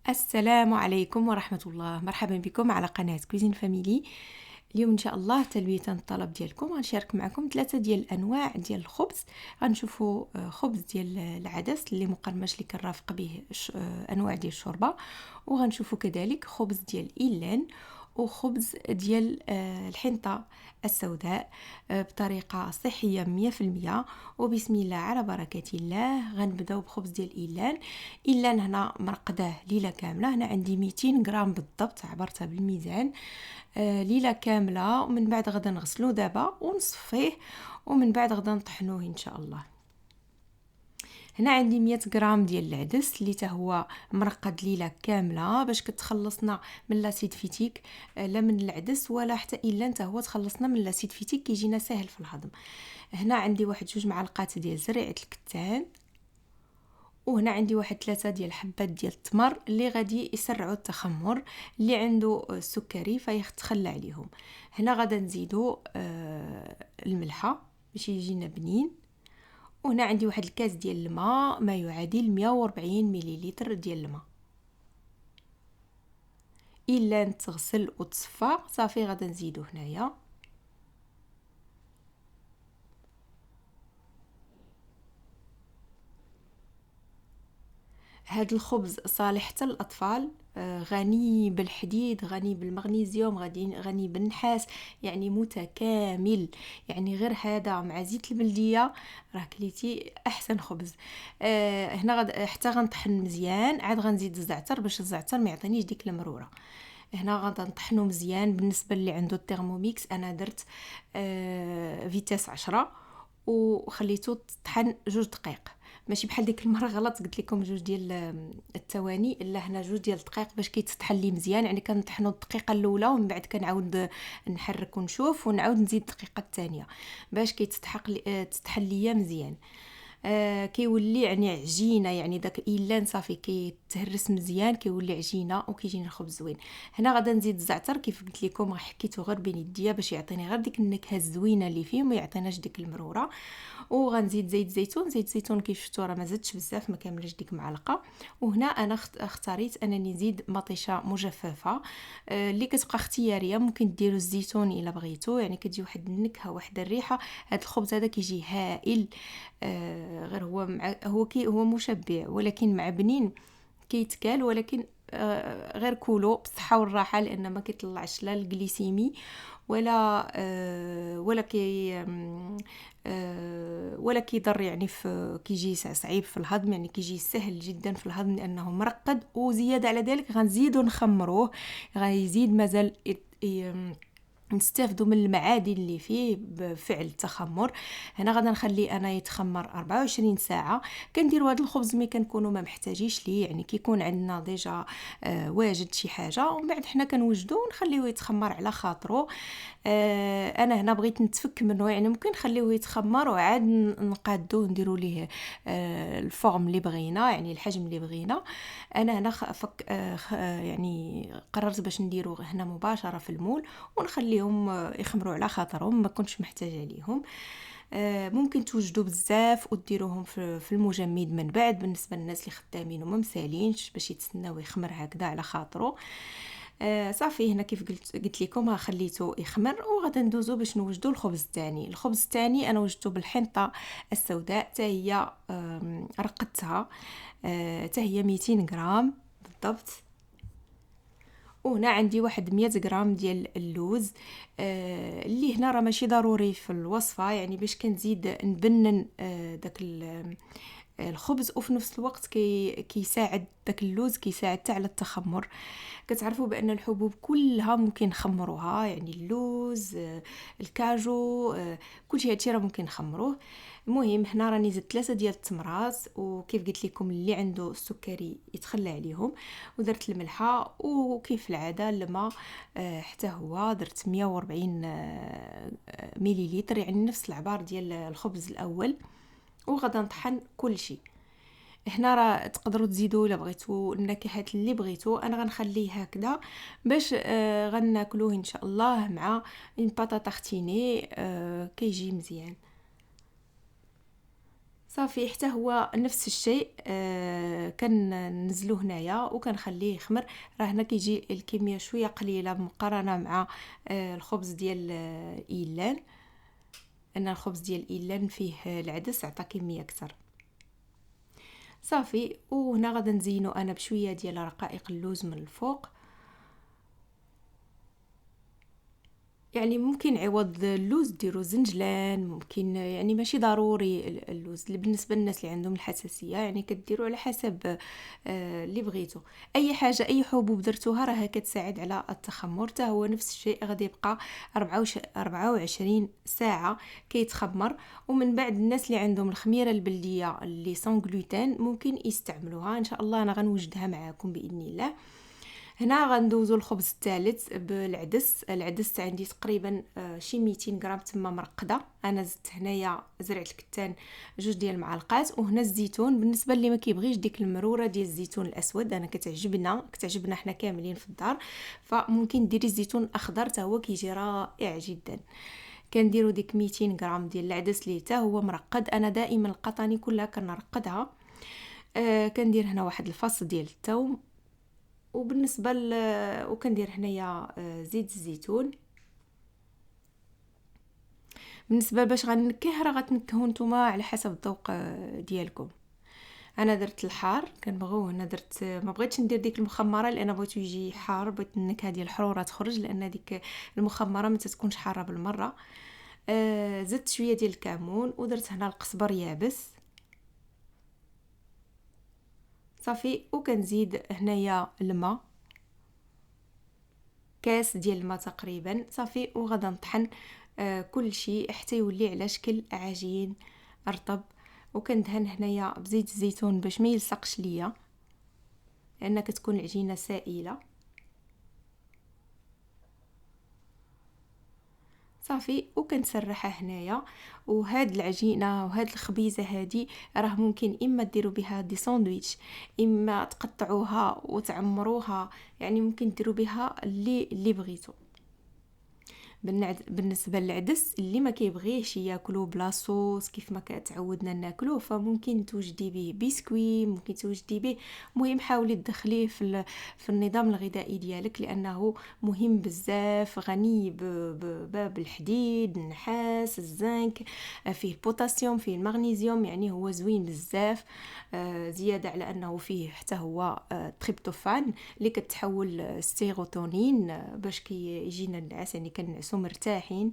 السلام عليكم ورحمة الله. مرحبا بكم على قناة كوزين فاميلي. اليوم ان شاء الله تلبية الطلب ديالكم غنشارك معكم 3 ديال الانواع ديال الخبز. غنشوفوا خبز ديال العدس اللي مقرمش اللي كنرافق به انواع ديال الشوربه، وغنشوفوا كذلك خبز ديال ايلان وخبز ديال الحنطة السوداء بطريقة صحية 100%. وبسم الله على بركة الله غنبداو بخبز ديال إيلان هنا مرقداه ليلة كاملة. هنا عندي 200 غرام بالضبط، عبرتها بالميزان ليلة كاملة. ومن بعد غدا نغسلو دابا ونصفيه، ومن بعد غدا نطحنوه إن شاء الله. هنا عندي 100 غرام ديال العدس اللي تا هو مرقد ليله كامله باش كتخلصنا من لاسيد فيتيك، لا من العدس ولا حتى الا انت هو تخلصنا من لاسيد فيتيك كيجينا ساهل في الهضم. هنا عندي واحد 2 معالق ديال زريعه الكتان، وهنا عندي واحد 3 ديال حبات ديال التمر اللي غادي يسرعوا التخمر. اللي عنده السكري فيتخلى عليهم. هنا غادا نزيدو الملحه باش يجينا بنين. وهنا عندي واحد الكاس ديال الماء ما يعادل 140 مليلتر ديال الماء. الا تغسل وتصفى صافي غادا نزيدو هنايا. هاد الخبز صالح حتى للاطفال، غني بالحديد، غني بالمغنيسيوم، غني بالنحاس، يعني متكامل. يعني غير هذا مع زيت البلديه راه كليتي احسن خبز. هنا حتى غنطحن مزيان، عاد غنزيد الزعتر باش الزعتر ما يعطينيش ديك المروره. هنا غادا نطحنو مزيان. بالنسبه اللي عنده الترموميكس انا درت فيتاس 10 وخليته طحن 2 دقائق، ماشي بحال ديك المره غلط قلت لكم 2 ديال الثواني، لا هنا 2 ديال الدقائق باش كيتطحن لي مزيان. يعني كنطحنو الدقيقه الاولى ومن بعد كنعاود نحرك ونشوف ونعاود نزيد الدقيقه الثانيه باش تطحن ليا مزيان. كيولي يعني عجينه، يعني داك ايلان صافي كيتهرس مزيان كيولي عجينه وكيجيني الخبز زوين. هنا غادا نزيد الزعتر كيف قلت لكم، راه حكيته غير بين يديا باش يعطيني غير ديك النكهه الزوينه اللي فيه وما يعطيناش ديك المروره. وغنزيد زيت زيتون. زيت زيتون كيف شفتوا راه ما زدتش بزاف، ما كاملش ديك معلقه. وهنا انا اختاريت انني نزيد مطيشه مجففه اللي كتبقى اختياريه. ممكن ديروا الزيتون الا بغيتو، يعني كتجي واحد النكهه واحد الريحه. هذا الخبز هذا كيجي هائل. غير هو هو مشبع ولكن مع بنين كيتكال، ولكن غير كولو بالصحه والراحه، لان ما كيطلعش لا الجليسيمي ولا ولا كيضر، يعني في كيجي صعيب في الهضم، يعني كيجي سهل جدا في الهضم لانه مرقد. وزياده على ذلك غنزيدو نخمروه، غيزيد مازال نستافدوا من المعادن اللي فيه بفعل التخمر. هنا غادا نخليه انا يتخمر 24 ساعه. كنديروا هذا الخبز ملي كنكونوا ما محتاجيش ليه، يعني كيكون عندنا ديجا واجد شي حاجه، ومن بعد حنا كنوجدوه ونخليوه يتخمر على خاطره. انا هنا بغيت نتفك منه، يعني ممكن نخليوه يتخمر وعاد نقادوه نديروا ليه الفورم اللي بغينا، يعني الحجم اللي بغينا. انا هنا يعني قررت باش نديرو هنا مباشره في المول ونخليهم يخمروا على خاطرهم، ما كنتش محتاجه ليهم. ممكن توجدوا بزاف وديروهم في المجمد من بعد، بالنسبه للناس اللي خدامين وما مسالينش باش يتسناو يخمر هكذا على خاطره. صافي هنا كيف قلت لكم خليته يخمر، وغادا ندوزو باش نوجدوا الخبز الثاني. الخبز الثاني انا وجدته بالحنطه السوداء، حتى هي رقدتها، حتى هي 200 غرام بالضبط. وهنا عندي واحد 100 غرام ديال اللوز، اللي هنا راه ماشي ضروري في الوصفه، يعني باش كنزيد نبنن داك الخبز، وفي نفس الوقت كيساعد داك اللوز، كيساعد حتى على التخمر. كتعرفوا بان الحبوب كلها ممكن نخمروها، يعني اللوز الكاجو كل شيء هادشي راه ممكن نخمروه. المهم هنا راني زدت 3 ديال التمرات، وكيف قلت لكم اللي عنده السكري يتخلى عليهم. ودرت الملحه، وكيف العاده الماء حتى هو درت 140 مليلتر، يعني نفس العبار ديال الخبز الاول. وغدا نطحن كل شيء. هنا راه تقدروا تزيدوا الا بغيتوا النكهات اللي بغيتوا. انا غنخليه هكذا باش غناكلوه ان شاء الله مع اون باطا تارتيني، كيجي مزيان صافي حتى هو نفس الشيء. كننزلو هنايا وكنخليه يخمر. راه هنا كيجي الكميه شويه قليله مقارنه مع الخبز ديال ايلان، ان الخبز ديال ايلان فيه العدس عطى كميه اكثر. صافي، وهنا غادا نزينو انا بشويه ديال رقائق اللوز من الفوق. يعني ممكن عوض اللوز ديروا زنجلان، ممكن يعني ماشي ضروري اللوز. اللي بالنسبه للناس اللي عندهم الحساسيه يعني كديروا على حسب اللي بغيتو. اي حاجه اي حبوب درتوها راها كتساعد على التخمر. حتى هو نفس الشيء غادي يبقى 24 ساعه كيتخمر. ومن بعد الناس اللي عندهم الخميره البلديه اللي سون غلوتين ممكن يستعملوها. ان شاء الله انا غنوجدها معكم باذن الله. هنا غندوزو الخبز الثالث بالعدس. العدس عندي تقريبا شي 200 غرام تما مرقده. انا زدت هنايا زرعه الكتان 2 ديال المعالق، وهنا الزيتون. بالنسبه اللي ما كيبغيش ديك المروره ديال الزيتون الاسود، انا كتعجبنا حنا كاملين في الدار، فممكن ديري الزيتون الاخضر حتى هو كيجي رائع جدا. كنديروا ديك 200 غرام ديال العدس اللي حتى هو مرقد. انا دائما القطاني كلها كنرقدها. كندير هنا واحد الفص ديال الثوم، وبالنسبه وكندير هنايا زيت الزيتون. بالنسبه باش غنكه راه غتنكهوا نتوما على حسب الذوق ديالكم. انا درت الحار كنبغيو. هنا درت ما بغيتش ندير ديك المخمره لان بغيتو يجي حار، بغيت النكهه ديال الحروره تخرج، لان ديك المخمره ما تكونش حاره بالمره. زدت شويه ديال الكمون ودرت هنا القزبر يابس. صافي، وكنزيد هنايا الماء، كاس ديال الماء تقريبا. صافي، وغادا نطحن كل شيء حتى يولي على شكل عجين رطب. وكندهن هنايا بزيت الزيتون باش ما يلصقش ليا، لان كتكون العجينه سائله. صافي، وكنسرحها هنايا. وهاد العجينه وهاد الخبيزه هادي راه ممكن اما ديروا بها دي ساندويتش، اما تقطعوها وتعمروها، يعني ممكن ديروا بها اللي بغيتو. بالنسبه للعدس اللي ما كيبغيش ياكلو بلا صوص كيف ما كتعودنا ناكلوه، فممكن توجدي به بسكوي، ممكن توجدي به. المهم حاولي تدخليه في النظام الغذائي ديالك، لانه مهم بزاف. غني بالحديد، النحاس، الزنك، فيه البوتاسيوم، فيه المغنيسيوم، يعني هو زوين بزاف. زياده على انه فيه حتى هو تريبتوفان اللي كتحول السيروتونين باش كيجينا النعاس، يعني كنعسو مرتاحين.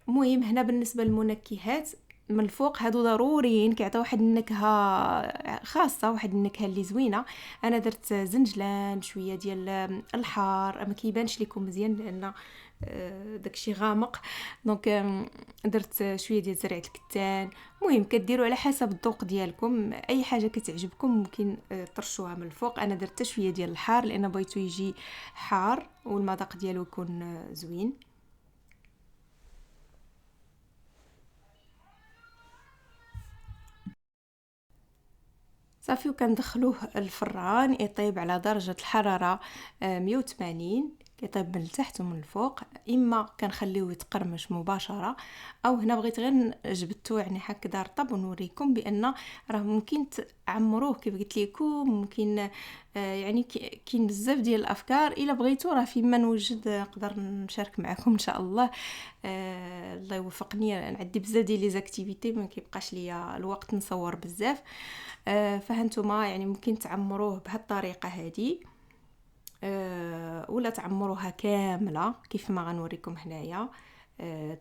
المهم هنا بالنسبه للمنكهات من الفوق هادو ضروريين، كيعطيو واحد النكهه خاصه، واحد النكهه اللي زوينه. انا درت زنجلان، شويه ديال الحار، ما كيبانش لكم مزيان لان داكشي غامق. دونك درت شويه ديال زرعه الكتان. المهم كديروا على حسب الذوق ديالكم، اي حاجه كتعجبكم ممكن ترشوها من الفوق. انا درت شويه ديال الحار لان بغيتو يجي حار والمذاق ديالو يكون زوين. صافي، وكندخلوه الفران يطيب على درجة الحرارة 180. كيطيب من التحت ومن الفوق. اما كنخليوه يتقرمش مباشره، او هنا بغيت غير جبدتو يعني هكذا رطب ونوريكم بان راه ممكن تعمروه كيف قلت لكم. ممكن يعني كاين بزاف ديال الافكار. الا بغيتو راه فيما نوجد نقدر نشارك معكم ان شاء الله. الله يوفقني، نعدي بزاف ديال لي زاكتيفيتي ما كيبقاش ليا الوقت نصور بزاف. فهانتوما يعني ممكن تعمروه بهالطريقه هذه، ولا تعمروها كامله كيف ما غنوريكم هنايا.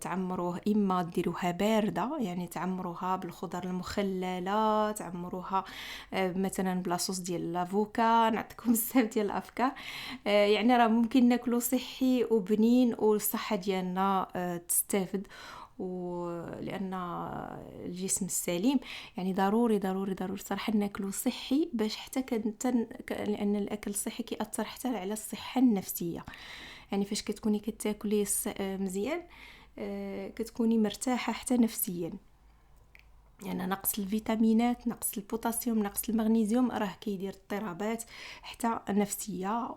تعمروه اما ديروها بارده، يعني تعمروها بالخضر المخلله، تعمروها مثلا بلا صوص ديال لافوكا. نعطيكم بزاف ديال الافكار. يعني راه ممكن ناكلو صحي وبنين والصحه ديالنا تستافد. ولان الجسم السليم يعني ضروري ضروري ضروري صراحه ناكلو صحي، باش حتى لان الاكل الصحي كيأثر حتى على الصحه النفسيه. يعني فاش كتكوني كتاكلي مزيان كتكوني مرتاحه حتى نفسيا. يعني نقص الفيتامينات، نقص البوتاسيوم، نقص المغنيسيوم راه كيدير اضطرابات حتى نفسيه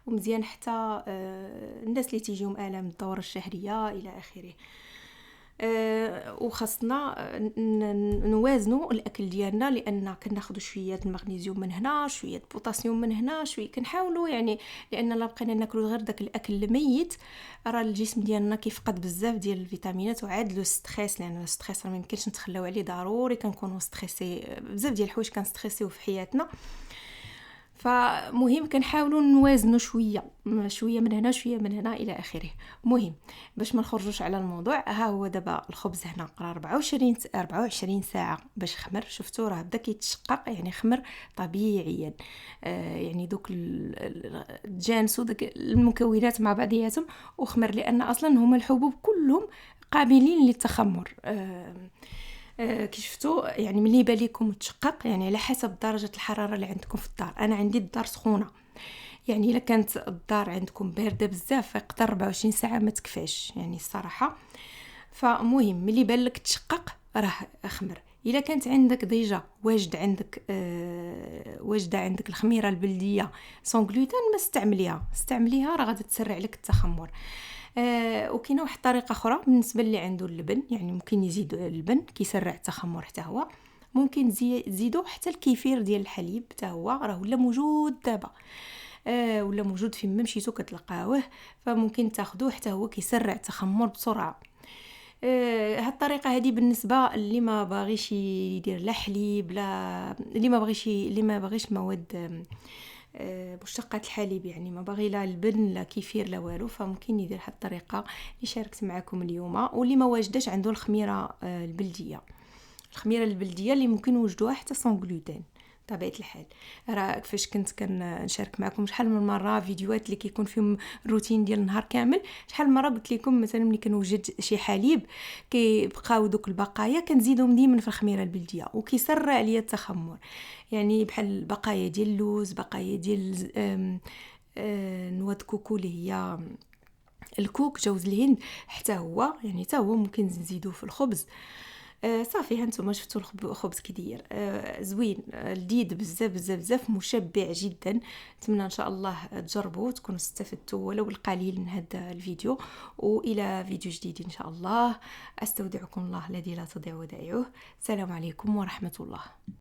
ومزيان حتى الناس اللي تيجيهم الام الدوره الشهريه الى اخره. وخاصنا نوازنوا الاكل ديالنا، لان كناخذوا شويه المغنيسيوم من هنا، شويه البوتاسيوم من هنا، شويه كنحاولوا يعني، لان لا بقينا ناكلوا غير داك الاكل الميت راه الجسم ديالنا كيفقد بزاف ديال الفيتامينات. وعاد لو ستريس، لان لو ستريس راه ما يمكنش نتخلاو عليه، ضروري كنكونوا ستريسي بزاف ديال الحوايج كنستريسيو في حياتنا. فمهم كنحاولوا نوازنوا شويه من هنا شويه من هنا الى اخره. مهم باش ما نخرجوش على الموضوع، ها هو دابا الخبز هنا راه 24 ساعه باش خمر. شفتوا راه بدا كيتشقق، يعني خمر طبيعيا. يعني دوك الجانس وداك المكونات مع بعضياتهم وخمر، لان اصلا هما الحبوب كلهم قابلين للتخمر. كي شفتوا يعني ملي يبان لكم تشقق، يعني على حسب درجه الحراره اللي عندكم في الدار. انا عندي الدار سخونه، يعني الا كانت الدار عندكم بارده بزاف فيقدر 24 ساعه ما تكفاش يعني الصراحه. فمهم ملي يبان لك تشقق راه خمر. الا كانت عندك ديجا واجد عندك واجده عندك الخميره البلديه سون غلوتين، ما استعمليها راه غادي تسرع لك التخمر. وكاينه واحد الطريقه اخرى بالنسبه اللي عنده اللبن، يعني ممكن يزيدوا اللبن كيسرع التخمر حتى هو. ممكن تزيدوا حتى الكيفير ديال الحليب حتى هو راه ولا موجود دابا، ولا موجود فين ما مشيتو كتلقاوه، فممكن تاخذوه حتى هو كيسرع التخمر بسرعه. هاد الطريقه هذه بالنسبه اللي ما باغيش يدير لا حليب، لا اللي ما باغيش المواد مشتقات الحليب، يعني ما باغي لا البن لا كيفير لا والو، فممكن يدير هاد الطريقه اللي شاركت معكم اليوم. واللي ما واجداش عنده الخميره البلديه اللي ممكن نوجدوها حتى سون غلوتين طبيعه الحال. راه كيفاش كنت كنشارك معكم شحال من مره فيديوهات اللي كيكون فيهم الروتين ديال النهار كامل. شحال من مره قلت لكم مثلا ملي كنوجد شي حليب كيبقاو دوك البقايا كنزيدهم ديما في الخميره البلديه وكيسرع ليا التخمر. يعني بحال بقايا ديال اللوز، بقايا ديال نواد كوكو اللي هي الكوك، جوز الهند حتى هو، يعني حتى هو ممكن نزيدوه في الخبز. صافي هانتوما شفتوا الخبز كي داير زوين، لذيذ بزاف بزاف بزاف، مشبع جدا. نتمنى ان شاء الله تجربوه وتكونوا استفدتوا ولو القليل من هذا الفيديو. والى فيديو جديد ان شاء الله. استودعكم الله الذي لا تضيع ودائعه. السلام عليكم ورحمه الله.